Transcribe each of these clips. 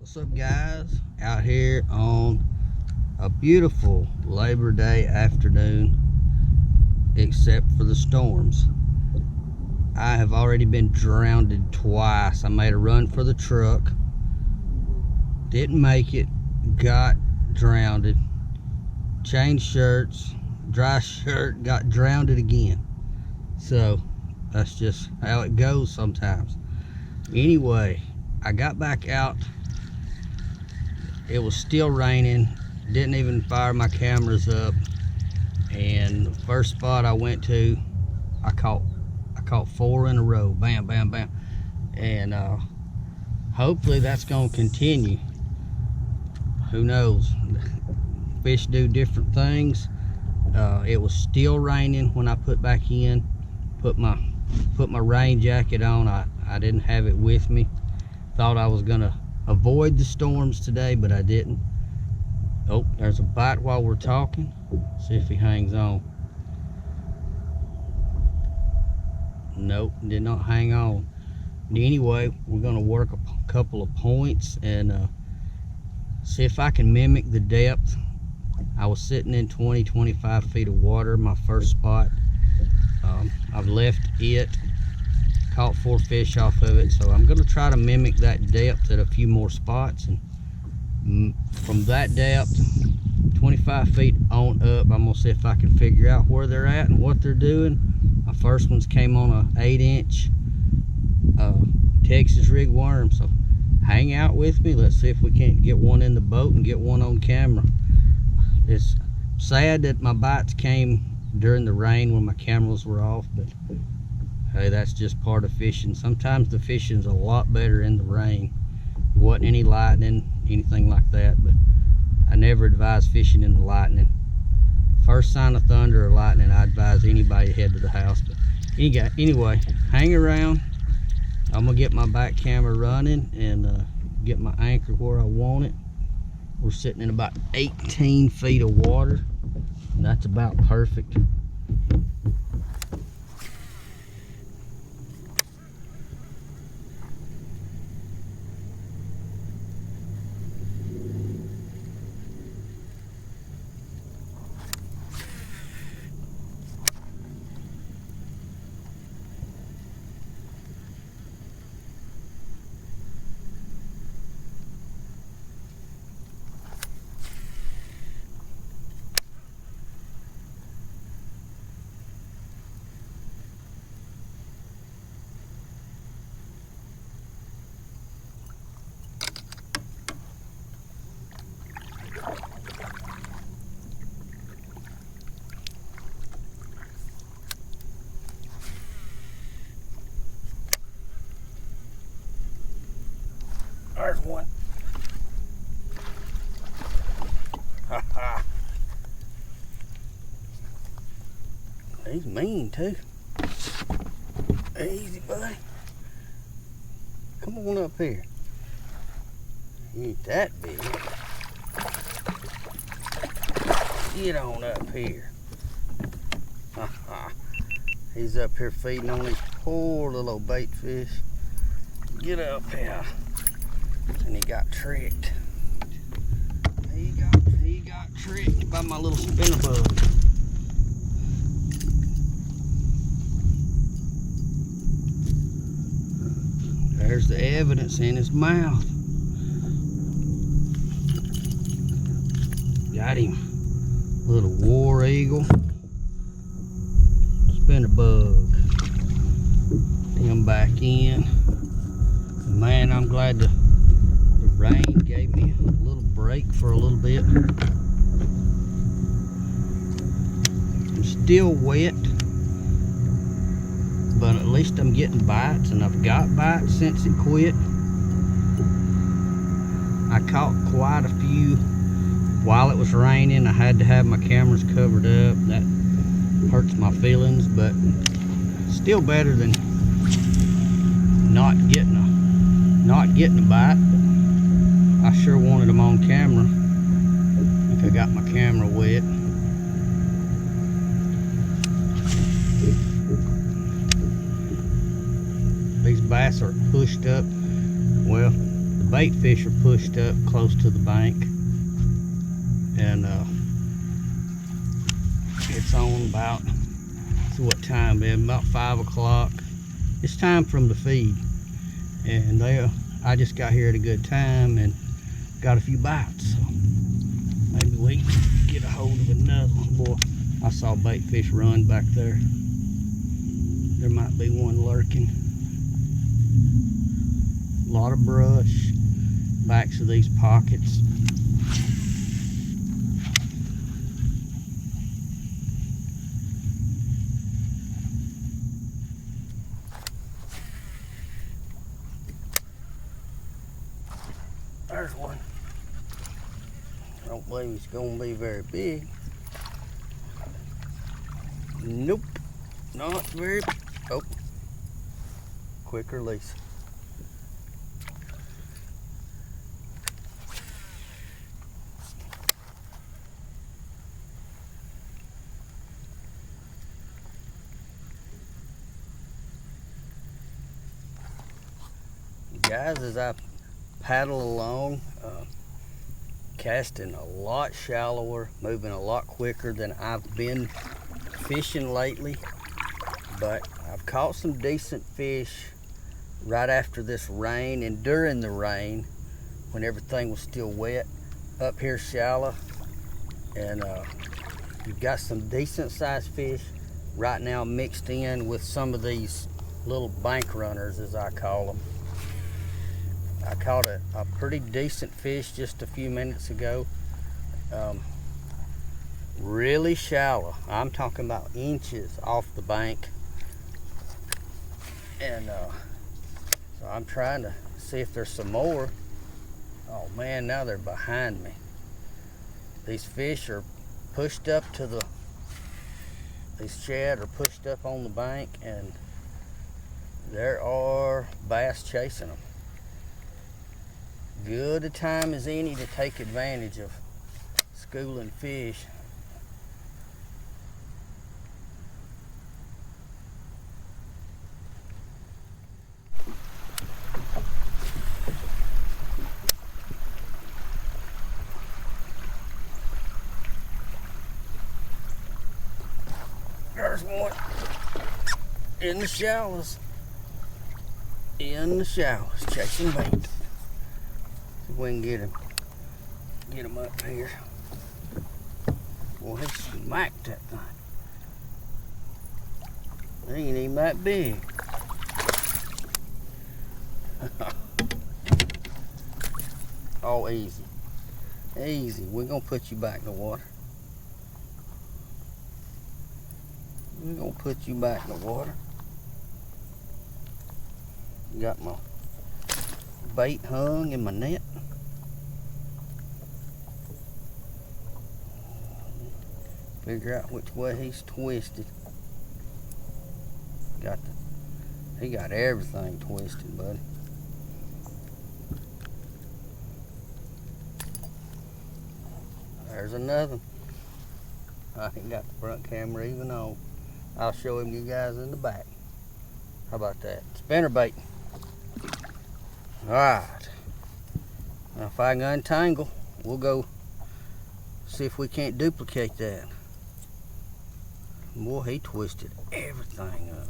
What's up, guys? Out here on a beautiful Labor Day afternoon, except for the storms. I have already been drowned twice. I made a run for the truck, didn't make it, got drowned, changed shirts, dry shirt, got drowned again. So that's just how it goes sometimes. Anyway, I got back out. It was still raining, didn't even fire my cameras up, and the first spot I went to, I caught 4 in a row. Bam, bam, bam. And hopefully that's going to continue. Who knows? Fish do different things. It was still raining when I put back in. Put my rain jacket on. I didn't have it with me. Thought I was gonna avoid the storms today, but I didn't. Oh, there's a bite while we're talking. See if he hangs on. Nope, did not hang on. But anyway, we're gonna work a couple of points and see if I can mimic the depth. I was sitting in 20-25 feet of water, my first spot. I've left it, caught 4 fish off of it, so I'm going to try to mimic that depth at a few more spots. And from that depth, 25 feet on up, I'm going to see if I can figure out where they're at and what they're doing. My first ones came on a 8-inch Texas rig worm, so hang out with me. Let's see if we can't get one in the boat and get one on camera. It's sad that my bites came during the rain when my cameras were off, but hey, that's just part of fishing. Sometimes the fishing's a lot better in the rain. There wasn't any lightning, anything like that, but I never advise fishing in the lightning. First sign of thunder or lightning, I advise anybody to head to the house. But anyway, hang around. I'm gonna get my back camera running and get my anchor where I want it. We're sitting in about 18 feet of water, and that's about perfect. There's one. Ha ha. He's mean too. Easy, buddy. Come on up here. He ain't that big. Get on up here. Ha ha. He's up here feeding on these poor little old bait fish. Get up here. And he got tricked. He got tricked by my little spinner bug. There's the evidence in his mouth. Got him. Little war eagle. Spinner bug. Him back in. Man, I'm glad the rain gave me a little break for a little bit. I'm still wet, but at least I'm getting bites, and I've got bites since it quit. I caught quite a few while it was raining. I had to have my cameras covered up. That hurts my feelings, but still better than not getting a bite. I sure wanted them on camera. I think I got my camera wet. These bass are pushed up. Well, the bait fish are pushed up close to the bank, and it's on about, so what time is it? About 5 o'clock. It's time for them to feed, and I just got here at a good time and got a few bites, so maybe we can get a hold of another one. Boy, I saw bait fish run back there. There might be one lurking. A lot of brush, backs of these pockets. There's one. I don't believe he's going to be very big. Nope, not very. Oh, quick release. Guys, as I paddle along, casting a lot shallower, moving a lot quicker than I've been fishing lately, but I've caught some decent fish right after this rain and during the rain when everything was still wet up here shallow, and you've got some decent sized fish right now mixed in with some of these little bank runners, as I call them. I caught a pretty decent fish just a few minutes ago. Really shallow. I'm talking about inches off the bank. And so I'm trying to see if there's some more. Oh man, now they're behind me. These fish are pushed up to these shad are pushed up on the bank, and there are bass chasing them. Good a time as any to take advantage of schooling fish. There's one in the shallows. In the shallows, chasing bait. See if we can get him up here. Boy, he smacked that thing. They ain't even that big. Oh, easy. Easy. We're gonna put you back in the water. We're gonna put you back in the water. Got my bait hung in my net. Figure out which way he's twisted. He got everything twisted, buddy. There's another. I ain't got the front camera even on. I'll show him you guys in the back. How about that? Spinner bait. Alright. Now if I can untangle, we'll go see if we can't duplicate that. Boy, he twisted everything up.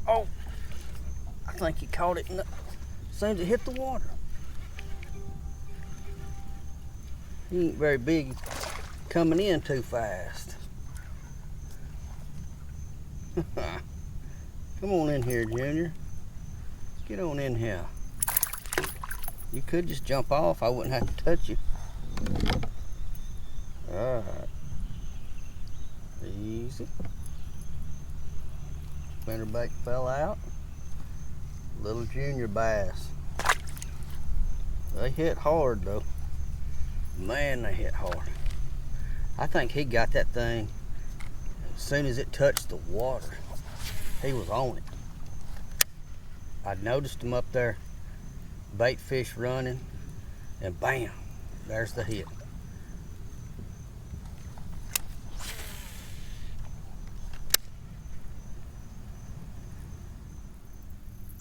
Oh, I think he caught it as soon as it hit the water. He ain't very big, coming in too fast. Come on in here, Junior. Get on in here. You could just jump off. I wouldn't have to touch you. All right. Easy. Spinnerbait fell out. Little junior bass. They hit hard though. Man, they hit hard. I think he got that thing as soon as it touched the water. He was on it. I noticed him up there, bait fish running, and bam, there's the hit.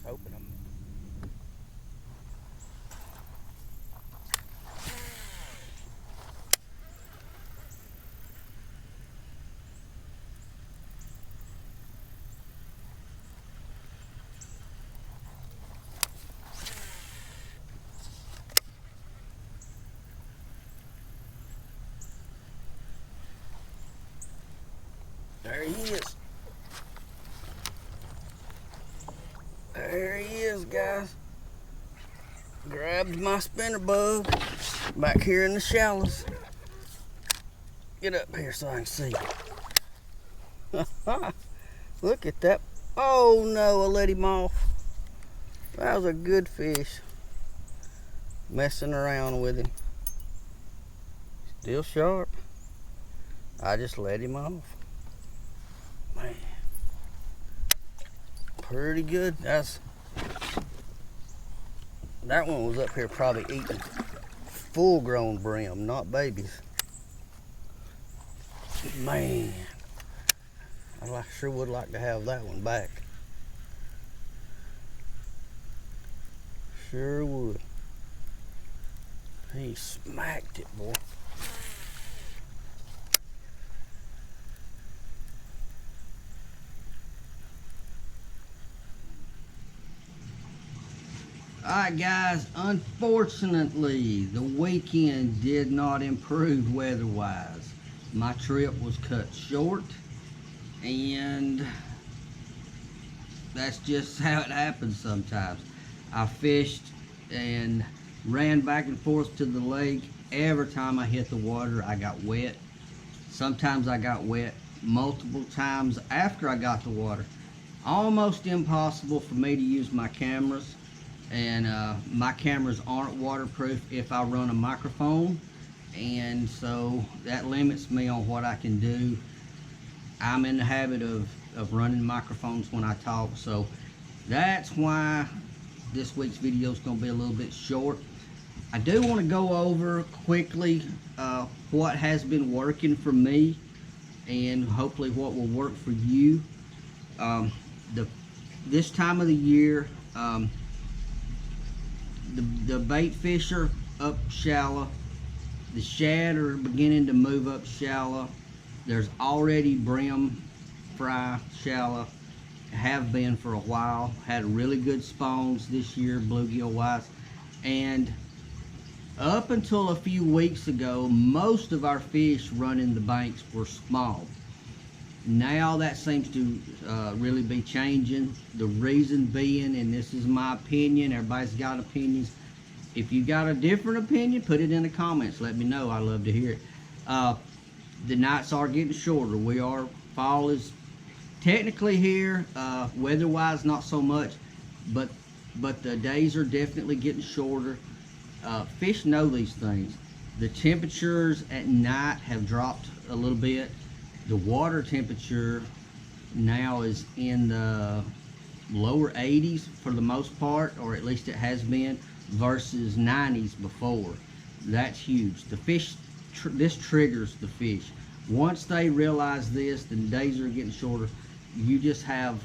Open them. There he is. There he is, guys. Grabbed my spinner bug back here in the shallows. Get up here so I can see. Look at that. Oh no, I let him off. That was a good fish. Messing around with him. Still sharp. I just let him off. Man. Pretty good. That one was up here probably eating full grown brim, not babies. Man, I sure would like to have that one back. Sure would. He smacked it, boy. Alright guys, unfortunately the weekend did not improve weather-wise. My trip was cut short, and that's just how it happens sometimes. I fished and ran back and forth to the lake. Every time I hit the water, I got wet. Sometimes I got wet multiple times after I got the water. Almost impossible for me to use my cameras. And my cameras aren't waterproof if I run a microphone, and so that limits me on what I can do. I'm in the habit of running microphones when I talk, so that's why this week's video is going to be a little bit short. I do want to go over quickly what has been working for me and hopefully what will work for you. This time of the year, the bait fish are up shallow. The shad are beginning to move up shallow. There's already brim fry shallow. Have been for a while. Had really good spawns this year, bluegill wise. And up until a few weeks ago, most of our fish running the banks were small. Now that seems to really be changing. The reason being, and this is my opinion, everybody's got opinions. If you got a different opinion, put it in the comments. Let me know. I love to hear it. The nights are getting shorter. Fall is technically here. Weather-wise, not so much, but the days are definitely getting shorter. Fish know these things. The temperatures at night have dropped a little bit. The water temperature now is in the lower 80s for the most part, or at least it has been, versus 90s before. That's huge. The fish, this triggers the fish. Once they realize this, the days are getting shorter. You just have,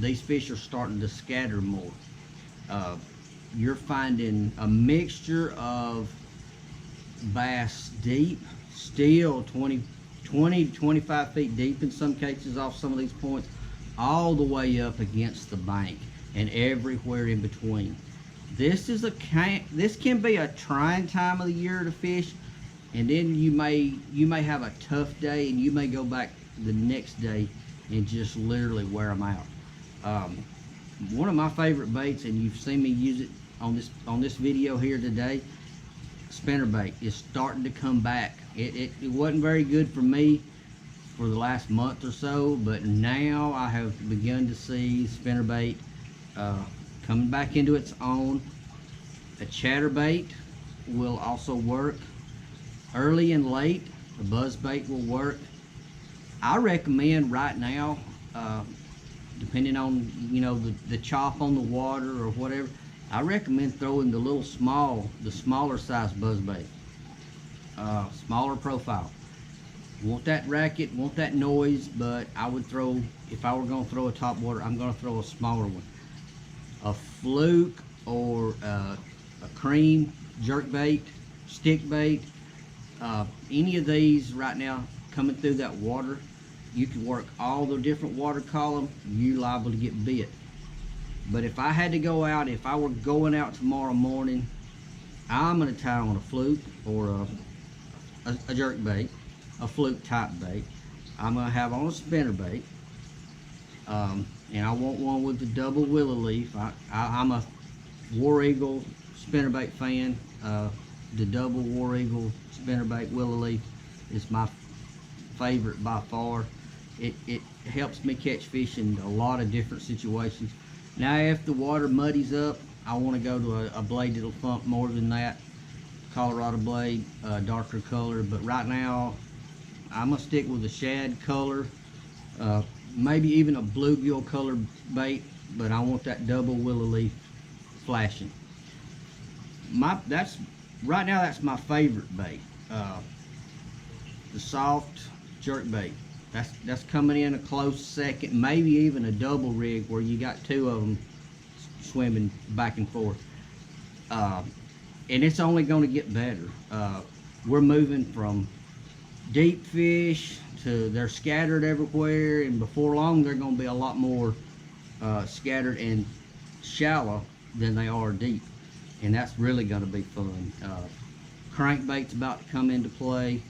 these fish are starting to scatter more. You're finding a mixture of bass deep, still 20 to 25 feet deep in some cases off some of these points, all the way up against the bank and everywhere in between. This can be a trying time of the year to fish, and then you may have a tough day and you may go back the next day and just literally wear them out. One of my favorite baits, and you've seen me use it on this video here today, spinnerbait, is starting to come back. It wasn't very good for me for the last month or so, but now I have begun to see spinnerbait coming back into its own. A chatterbait will also work. Early and late, the buzz bait will work. I recommend right now, depending on the chop on the water or whatever, I recommend throwing the smaller size buzz bait, smaller profile. Want that racket, want that noise, but I would throw, if I were going to throw a top water, I'm going to throw a smaller one. A fluke or a cream jerk bait, stick bait, any of these right now coming through that water, you can work all the different water column, you're liable to get bit. But if I had to go out, if I were going out tomorrow morning, I'm going to tie on a fluke or a jerk bait, a fluke type bait. I'm going to have on a spinner bait, and I want one with the double willow leaf. I'm a War Eagle spinnerbait fan. The double War Eagle spinnerbait willow leaf is my favorite by far. It helps me catch fish in a lot of different situations. Now if the water muddies up, I want to go to a blade that'll thump more than that, Colorado blade, darker color. But right now I'm gonna stick with a shad color, maybe even a bluegill color bait, but I want that double willow leaf flashing. Right now that's my favorite bait, the soft jerk bait. That's coming in a close second, maybe even a double rig where you got two of them swimming back and forth, and it's only going to get better. We're moving from deep fish to they're scattered everywhere, and before long they're going to be a lot more scattered and shallow than they are deep, and that's really going to be fun. Crankbait's about to come into play.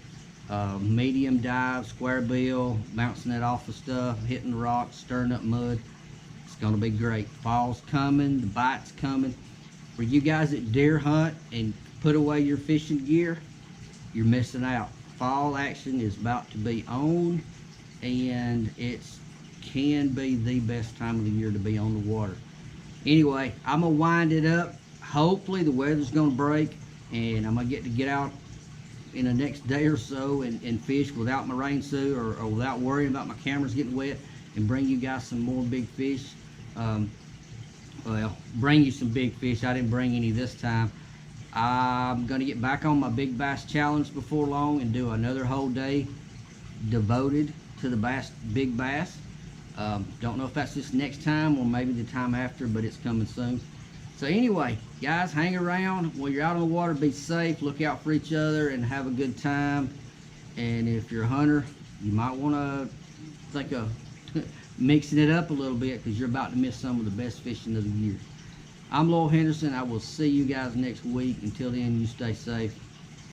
Medium dive, square bill, bouncing it off of stuff, hitting the rocks, stirring up mud. It's going to be great. Fall's coming, the bite's coming. For you guys that deer hunt and put away your fishing gear, you're missing out. Fall action is about to be on, and it can be the best time of the year to be on the water. Anyway, I'm going to wind it up. Hopefully the weather's going to break, and I'm going to get out in the next day or so and fish without my rain suit or without worrying about my cameras getting wet, and bring you guys some more big fish. Well, bring you some big fish. I didn't bring any this time. I'm going to get back on my big bass challenge before long and do another whole day devoted to the big bass. Don't know if that's this next time or maybe the time after, but it's coming soon. So anyway, guys, hang around. When you're out on the water, be safe, look out for each other, and have a good time. And if you're a hunter, you might want to think of mixing it up a little bit, because you're about to miss some of the best fishing of the year. I'm Lowell Henderson. I will see you guys next week. Until then, you stay safe.